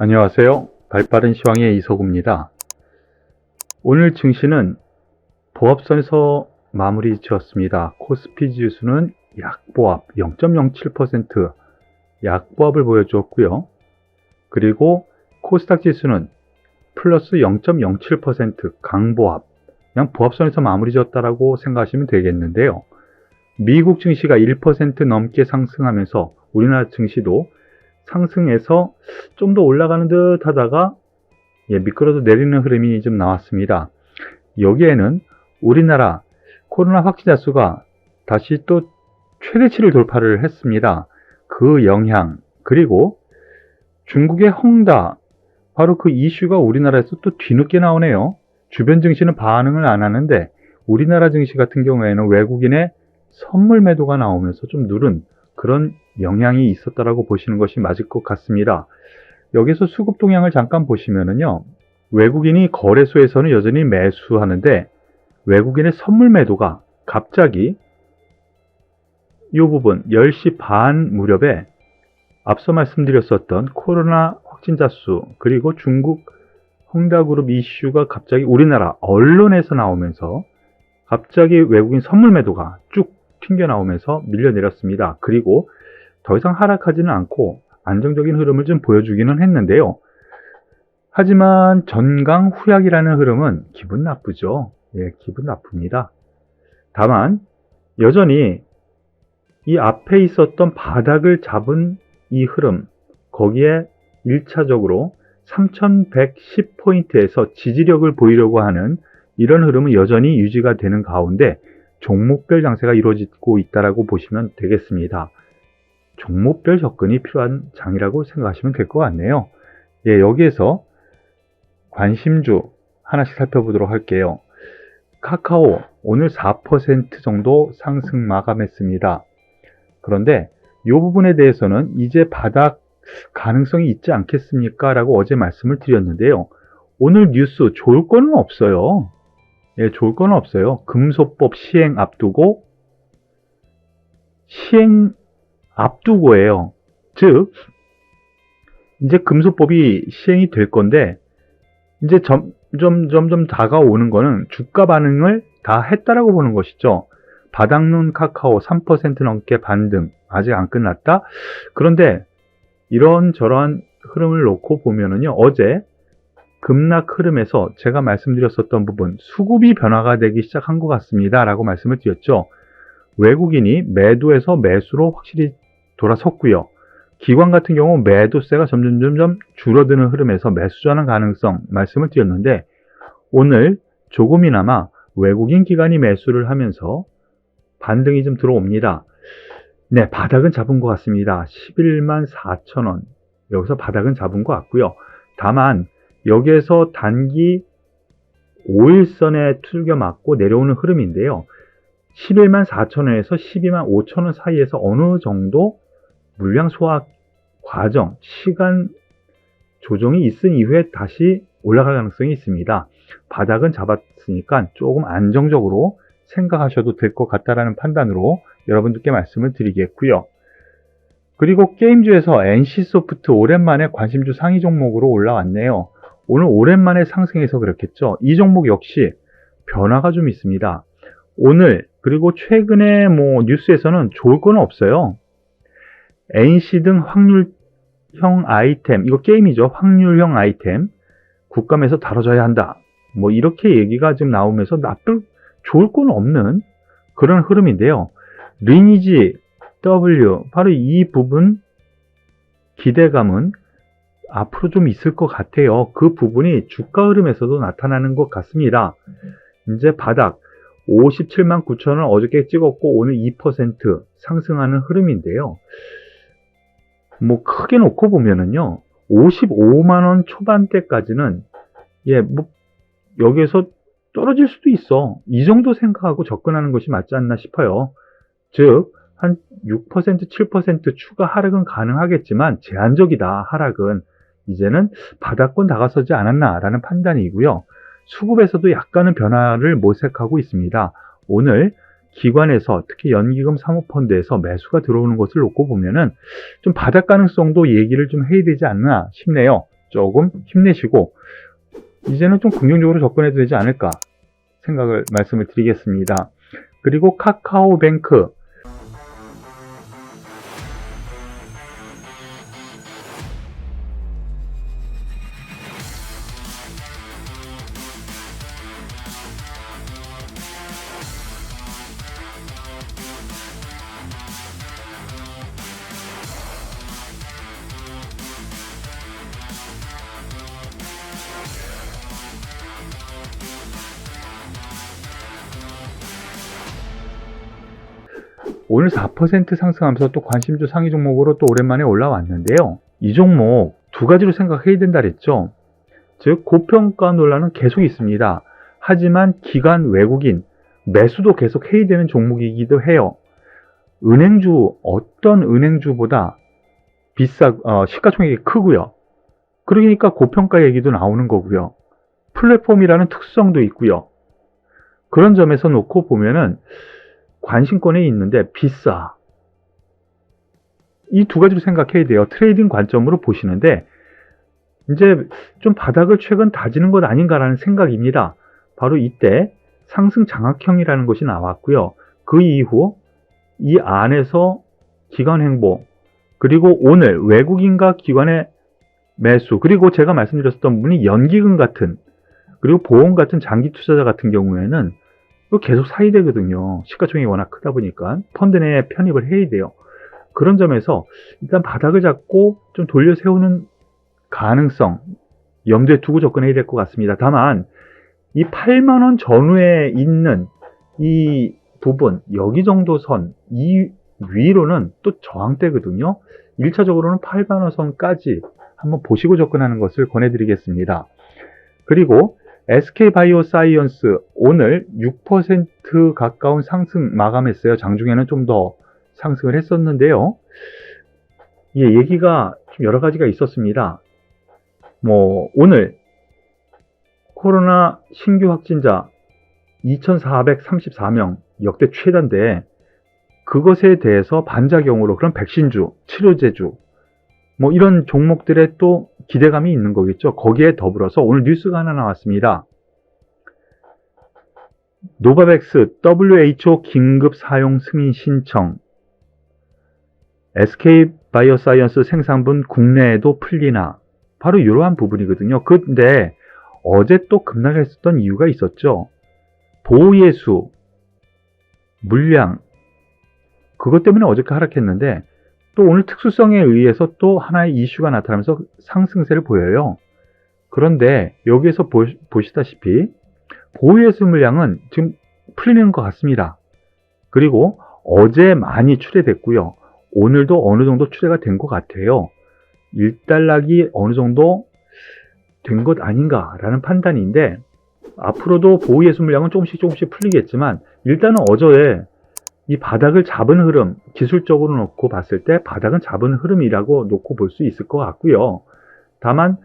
안녕하세요. 발빠른 시황의 이석우입니다. 오늘 증시는 보합선에서 마무리 지었습니다. 코스피 지수는 약보합 0.07% 약보합을 보여주었고요. 그리고 코스닥 지수는 플러스 0.07% 강보합, 그냥 보합선에서 마무리 지었다라고 생각하시면 되겠는데요. 미국 증시가 1% 넘게 상승하면서 우리나라 증시도 상승해서 좀 더 올라가는 듯 하다가 미끄러져 내리는 흐름이 좀 나왔습니다. 여기에는 우리나라 코로나 확진자 수가 다시 또 최대치를 돌파를 했습니다. 그 영향, 그리고 중국의 헝다, 바로 그 이슈가 우리나라에서 또 뒤늦게 나오네요. 주변 증시는 반응을 안 하는데 우리나라 증시 같은 경우에는 외국인의 선물 매도가 나오면서 좀 누른 그런 영향이 있었다라고 보시는 것이 맞을 것 같습니다. 여기서 수급 동향을 잠깐 보시면은요, 외국인이 거래소에서는 여전히 매수하는데 외국인의 선물 매도가 갑자기 이 부분 10시 반 무렵에 앞서 말씀드렸었던 코로나 확진자 수, 그리고 중국 헝다그룹 이슈가 갑자기 우리나라 언론에서 나오면서 갑자기 외국인 선물 매도가 쭉 튕겨 나오면서 밀려내렸습니다. 그리고 더 이상 하락하지는 않고 안정적인 흐름을 좀 보여주기는 했는데요. 하지만 전강 후약이라는 흐름은 기분 나쁘죠. 기분 나쁩니다. 다만 여전히 이 앞에 있었던 바닥을 잡은 이 흐름, 거기에 1차적으로 3110포인트에서 지지력을 보이려고 하는 이런 흐름은 여전히 유지가 되는 가운데 종목별 장세가 이루어지고 있다고 보시면 되겠습니다. 종목별 접근이 필요한 장이라고 생각하시면 될 것 같네요. 여기에서 관심주 하나씩 살펴보도록 할게요. 카카오 오늘 4% 정도 상승 마감했습니다. 그런데 이 부분에 대해서는 이제 바닥 가능성이 있지 않겠습니까? 라고 어제 말씀을 드렸는데요. 오늘 뉴스 좋을 거는 없어요. 좋을 거는 없어요. 금소법 시행 앞두고, 시행 앞두고예요. 즉, 이제 금소법이 시행이 될 건데, 이제 점점 다가오는 거는 주가 반응을 다 했다라고 보는 것이죠. 바닥눈 카카오 3% 넘게 반등, 아직 안 끝났다. 그런데 이런저런 흐름을 놓고 보면은요, 어제 급락 흐름에서 제가 말씀드렸었던 부분, 수급이 변화가 되기 시작한 것 같습니다 라고 말씀을 드렸죠. 외국인이 매도에서 매수로 확실히 돌아섰고요. 기관 같은 경우 매도세가 점점 줄어드는 흐름에서 매수 전환 가능성 말씀을 드렸는데, 오늘 조금이나마 외국인 기관이 매수를 하면서 반등이 좀 들어옵니다. 바닥은 잡은 것 같습니다. 11만 4천원, 여기서 바닥은 잡은 것 같고요. 다만 여기에서 단기 5일선에 틀겨 맞고 내려오는 흐름인데요. 11만 4천원에서 12만 5천원 사이에서 어느 정도 물량 소화 과정, 시간 조정이 있은 이후에 다시 올라갈 가능성이 있습니다. 바닥은 잡았으니까 조금 안정적으로 생각하셔도 될 것 같다라는 판단으로 여러분들께 말씀을 드리겠고요. 그리고 게임주에서 NC소프트 오랜만에 관심주 상위 종목으로 올라왔네요. 오늘 오랜만에 상승해서 그렇겠죠. 이 종목 역시 변화가 좀 있습니다. 오늘 그리고 최근에 뉴스에서는 좋을 건 없어요. NC 등 확률형 아이템, 이거 게임이죠. 확률형 아이템 국감에서 다뤄져야 한다. 이렇게 얘기가 지금 나오면서 좋을 건 없는 그런 흐름인데요. 리니지 W, 바로 이 부분 기대감은 앞으로 좀 있을 것 같아요. 그 부분이 주가 흐름에서도 나타나는 것 같습니다. 이제 바닥 57만 9천원 어저께 찍었고 오늘 2% 상승하는 흐름인데요. 크게 놓고 보면은요, 55만원 초반대까지는 여기에서 떨어질 수도 있어. 이 정도 생각하고 접근하는 것이 맞지 않나 싶어요. 즉, 한 6%, 7% 추가 하락은 가능하겠지만 제한적이다. 하락은 이제는 바닥권 다가서지 않았나라는 판단이고요. 수급에서도 약간은 변화를 모색하고 있습니다. 오늘 기관에서 특히 연기금 사모펀드에서 매수가 들어오는 것을 놓고 보면은 좀 바닥 가능성도 얘기를 좀 해야 되지 않나 싶네요. 조금 힘내시고 이제는 좀 긍정적으로 접근해도 되지 않을까 생각을 말씀을 드리겠습니다. 그리고 카카오뱅크, 오늘 4% 상승하면서 또 관심주 상위 종목으로 또 오랜만에 올라왔는데요. 이 종목 두 가지로 생각해야 된다 그랬죠. 즉 고평가 논란은 계속 있습니다. 하지만 기관 외국인 매수도 계속 해야 되는 종목이기도 해요. 은행주, 어떤 은행주보다 시가총액이 크고요. 그러니까 고평가 얘기도 나오는 거고요. 플랫폼이라는 특성도 있고요. 그런 점에서 놓고 보면은 관심권에 있는데 비싸. 이 두 가지로 생각해야 돼요. 트레이딩 관점으로 보시는데 이제 좀 바닥을 최근 다지는 것 아닌가라는 생각입니다. 바로 이때 상승 장악형이라는 것이 나왔고요. 그 이후 이 안에서 기관 행보, 그리고 오늘 외국인과 기관의 매수, 그리고 제가 말씀드렸던 부분이 연기금 같은, 그리고 보험 같은 장기 투자자 같은 경우에는 계속 사야 되거든요. 시가총액이 워낙 크다 보니까 펀드 내에 편입을 해야 돼요. 그런 점에서 일단 바닥을 잡고 좀 돌려 세우는 가능성 염두에 두고 접근해야 될 것 같습니다. 다만 이 8만원 전후에 있는 이 부분, 여기 정도 선, 이 위로는 또 저항대거든요. 1차적으로는 8만원 선까지 한번 보시고 접근하는 것을 권해드리겠습니다. 그리고 SK바이오사이언스 오늘 6% 가까운 상승 마감했어요. 장중에는 좀 더 상승을 했었는데요. 얘기가 좀 여러 가지가 있었습니다. 오늘 코로나 신규 확진자 2,434명 역대 최다인데 그것에 대해서 반작용으로 그런 백신주, 치료제주 이런 종목들에 또 기대감이 있는 거겠죠. 거기에 더불어서 오늘 뉴스가 하나 나왔습니다. 노바백스 WHO 긴급 사용 승인 신청. SK바이오사이언스 생산분 국내에도 풀리나. 바로 이러한 부분이거든요. 근데 어제 또 급락했었던 이유가 있었죠. 보예수, 물량, 그것 때문에 어저께 하락했는데 또 오늘 특수성에 의해서 또 하나의 이슈가 나타나면서 상승세를 보여요. 그런데 여기에서 보시다시피 보유예수 물량은 지금 풀리는 것 같습니다. 그리고 어제 많이 출회됐고요. 오늘도 어느 정도 출회가 된 것 같아요. 일단락이 어느 정도 된 것 아닌가라는 판단인데 앞으로도 보유예수 물량은 조금씩 풀리겠지만 일단은 어제 이 바닥을 잡은 흐름, 기술적으로 놓고 봤을 때 바닥은 잡은 흐름이라고 놓고 볼 수 있을 것 같고요. 다만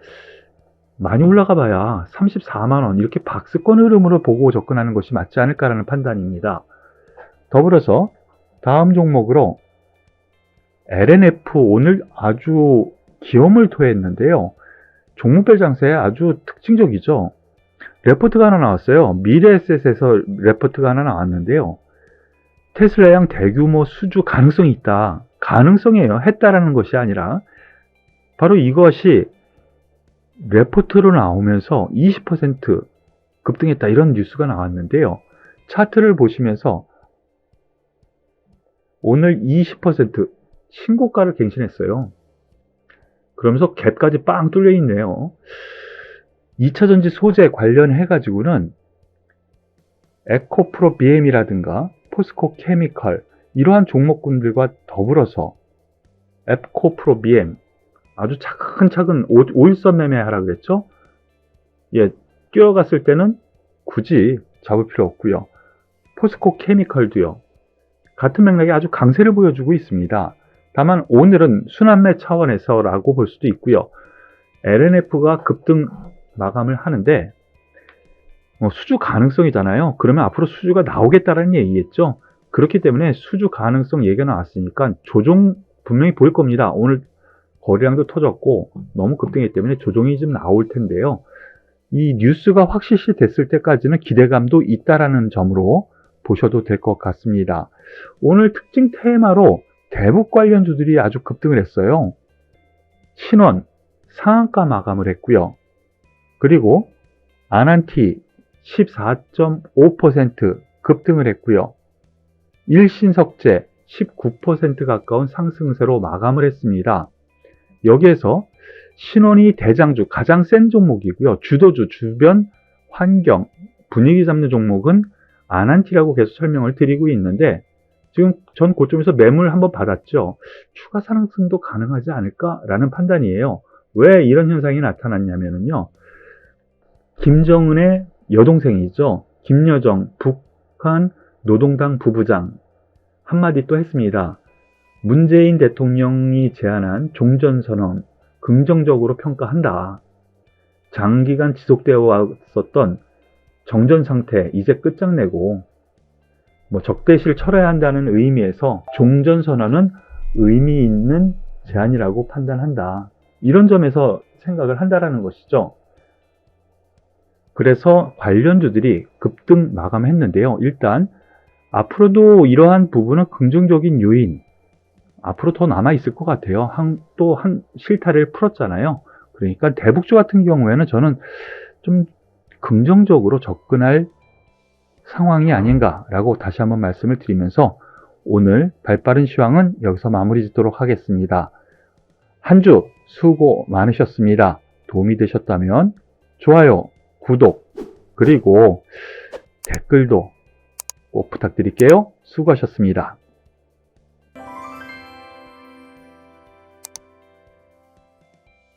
많이 올라가 봐야 34만원 이렇게 박스권 흐름으로 보고 접근하는 것이 맞지 않을까라는 판단입니다. 더불어서 다음 종목으로 LNF 오늘 아주 기염을 토했는데요. 종목별 장세에 아주 특징적이죠. 레포트가 하나 나왔어요. 미래에셋에서 레포트가 하나 나왔는데요. 테슬라양 대규모 수주 가능성이 있다. 가능성이에요. 했다라는 것이 아니라 바로 이것이 레포트로 나오면서 20% 급등했다. 이런 뉴스가 나왔는데요. 차트를 보시면서 오늘 20% 신고가를 갱신했어요. 그러면서 갭까지 빵 뚫려 있네요. 2차전지 소재 관련해 가지고는 에코프로 BM이라든가 포스코 케미컬 이러한 종목군들과 더불어서 에코프로 BM 아주 차근차근 5일선 매매하라 그랬죠. 뛰어갔을 때는 굳이 잡을 필요 없고요. 포스코 케미컬도요. 같은 맥락에 아주 강세를 보여주고 있습니다. 다만 오늘은 순환매 차원에서라고 볼 수도 있고요. LNF가 급등 마감을 하는데 수주 가능성이잖아요. 그러면 앞으로 수주가 나오겠다라는 얘기겠죠. 그렇기 때문에 수주 가능성 얘기가 나왔으니까 조정 분명히 보일 겁니다. 오늘 거래량도 터졌고 너무 급등했기 때문에 조정이 좀 나올 텐데요. 이 뉴스가 확실시 됐을 때까지는 기대감도 있다라는 점으로 보셔도 될 것 같습니다. 오늘 특징 테마로 대북 관련주들이 아주 급등을 했어요. 신원 상한가 마감을 했고요. 그리고 아난티 14.5% 급등을 했고요. 일신석재 19% 가까운 상승세로 마감을 했습니다. 여기에서 신원이 대장주, 가장 센 종목이고요. 주도주, 주변 환경, 분위기 잡는 종목은 아난티라고 계속 설명을 드리고 있는데 지금 전 고점에서 매물 한번 받았죠. 추가 상승도 가능하지 않을까라는 판단이에요. 왜 이런 현상이 나타났냐면요. 김정은의 여동생이죠. 김여정 북한 노동당 부부장 한마디 또 했습니다. 문재인 대통령이 제안한 종전선언 긍정적으로 평가한다. 장기간 지속되어 왔었던 정전 상태 이제 끝장내고 적대시를 철회해야 한다는 의미에서 종전선언은 의미 있는 제안이라고 판단한다. 이런 점에서 생각을 한다라는 것이죠. 그래서 관련주들이 급등 마감했는데요. 일단 앞으로도 이러한 부분은 긍정적인 요인 앞으로 더 남아있을 것 같아요. 또 한 실타래를 풀었잖아요. 그러니까 대북주 같은 경우에는 저는 좀 긍정적으로 접근할 상황이 아닌가라고 다시 한번 말씀을 드리면서 오늘 발빠른 시황은 여기서 마무리 짓도록 하겠습니다. 한 주 수고 많으셨습니다. 도움이 되셨다면 좋아요, 구독, 그리고 댓글도 꼭 부탁드릴게요. 수고하셨습니다.